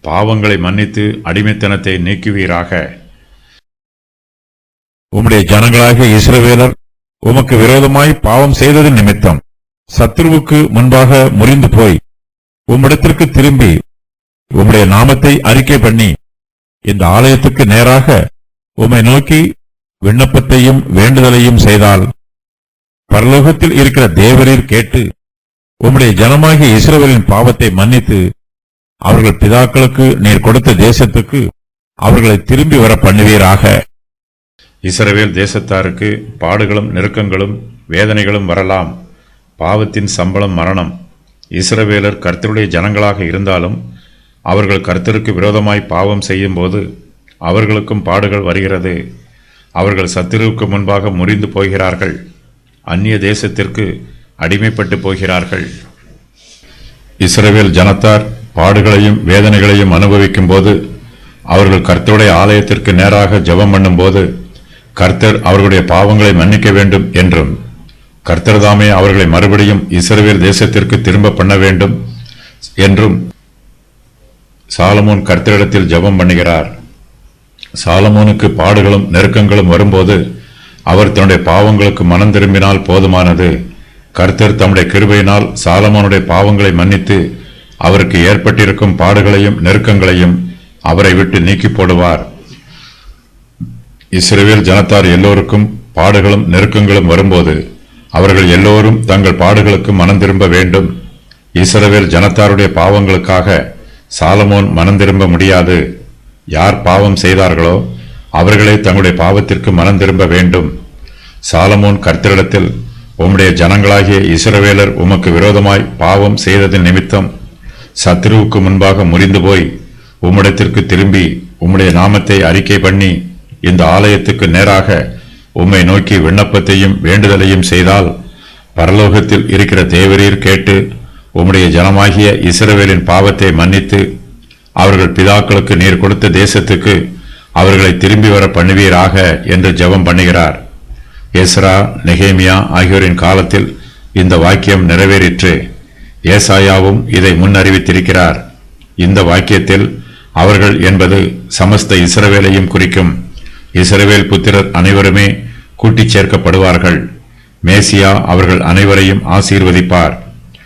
பாவங்களை மன்னித்து அடிமைத்தனத்தை நீக்குவீராக. உம்முடைய ஜனங்களாகிய இஸ்ரவேலர் உமக்கு விரோதமாய் பாவம் செய்தது நிமித்தம் சத்துருவுக்கு முன்பாக முறிந்து போய் உம்மிடத்திற்கு திரும்பி உம்முடைய நாமத்தை அறிக்கை பண்ணி இந்த ஆலயத்துக்கு நேராக உம்மை நோக்கி விண்ணப்பத்தையும் வேண்டுதலையும் செய்தால் பரலோகத்தில் இருக்கிற தேவரீர் கேட்டு உம்முடைய ஜனமாகிய இஸ்ரவேலின் பாவத்தை மன்னித்து அவர்கள் பிதாக்களுக்கு நீர் கொடுத்த தேசத்துக்கு அவர்களை திரும்பி வர பண்ணுவீராக. இஸ்ரவேல் தேசத்தாருக்கு பாடுகளும் நெருக்கங்களும் வேதனைகளும் வரலாம். பாவத்தின் சம்பளம் மரணம். இஸ்ரவேலர் கர்த்தருடைய ஜனங்களாக இருந்தாலும் அவர்கள் கர்த்தருக்கு விரோதமாய் பாவம் செய்யும் போது அவர்களுக்கும் பாடுகள் வருகிறது. அவர்கள் சத்துருவுக்கு முன்பாக முறிந்து போகிறார்கள். அந்நிய தேசத்திற்கு அடிமைப்பட்டு போகிறார்கள். இஸ்ரவேல் ஜனத்தார் பாடுகளையும் வேதனைகளையும் அனுபவிக்கும் போது அவர்கள் கர்த்தருடைய ஆலயத்திற்கு நேராக ஜெபம் பண்ணும் போது கர்த்தர் அவர்களுடைய பாவங்களை மன்னிக்க வேண்டும் என்றும் கர்த்தர் தாமே அவர்களை மறுபடியும் இஸ்ரவேல் தேசத்திற்கு திரும்ப பண்ண வேண்டும் என்றும் சாலமோன் கர்த்தரிடத்தில் ஜெபம் பண்ணுகிறார். சாலமோனுக்கு பாடுகளும் நெருக்கங்களும் வரும்போது அவர் தன்னுடைய பாவங்களுக்கு மனம் திரும்பினால் போதுமானது. கர்த்தர் தம்முடைய கிருபையினால் சாலமோனுடைய பாவங்களை மன்னித்து அவருக்கு ஏற்பட்டிருக்கும் பாடுகளையும் நெருக்கங்களையும் அவரை விட்டு நீக்கி போடுவார். இஸ்ரவேல் ஜனத்தார் எல்லோருக்கும் பாடுகளும் நெருக்கங்களும் வரும்போது அவர்கள் எல்லோரும் தங்கள் பாடுகளுக்கு மனம் திரும்ப வேண்டும். இஸ்ரவேல் ஜனத்தாருடைய பாவங்களுக்காக சாலமோன் மனம் திரும்ப முடியாது. யார் பாவம் செய்தார்களோ அவர்களே தங்களுடைய பாவத்திற்கு மனம் திரும்ப வேண்டும். சாலமோன் கர்த்தரிடத்தில் உம்முடைய ஜனங்களாகிய இஸ்ரவேலர் உமக்கு விரோதமாய் பாவம் செய்ததின் நிமித்தம் சத்ருவுக்கு முன்பாக முறிந்து போய் உம்மிடத்திற்கு திரும்பி உம்முடைய நாமத்தை அறிக்கை பண்ணி இந்த ஆலயத்துக்கு நேராக உம்மை நோக்கி விண்ணப்பத்தையும் வேண்டுதலையும் செய்தால் பரலோகத்தில் இருக்கிற தேவரீர் கேட்டு உம்முடைய ஜனமாகிய இஸ்ரவேலின் பாவத்தை மன்னித்து அவர்கள் பிதாக்களுக்கு நீர் கொடுத்த தேசத்துக்கு அவர்களை திரும்பி வர பண்ணுவீராக என்று ஜெபம் பண்ணுகிறார். எஸ்ரா, நெகேமியா ஆகியோரின் காலத்தில் இந்த வாக்கியம் நிறைவேறிற்று. ஏசாயாவும் இதை முன்னறிவித்திருக்கிறார். இந்த வாக்கியத்தில் அவர்கள் என்பது சமஸ்த இஸ்ரவேலையும் குறிக்கும். இஸ்ரவேல் புத்திரர் அனைவருமே கூட்டிச் சேர்க்கப்படுவார்கள். மேசியா அவர்கள் அனைவரையும் ஆசீர்வதிப்பார்.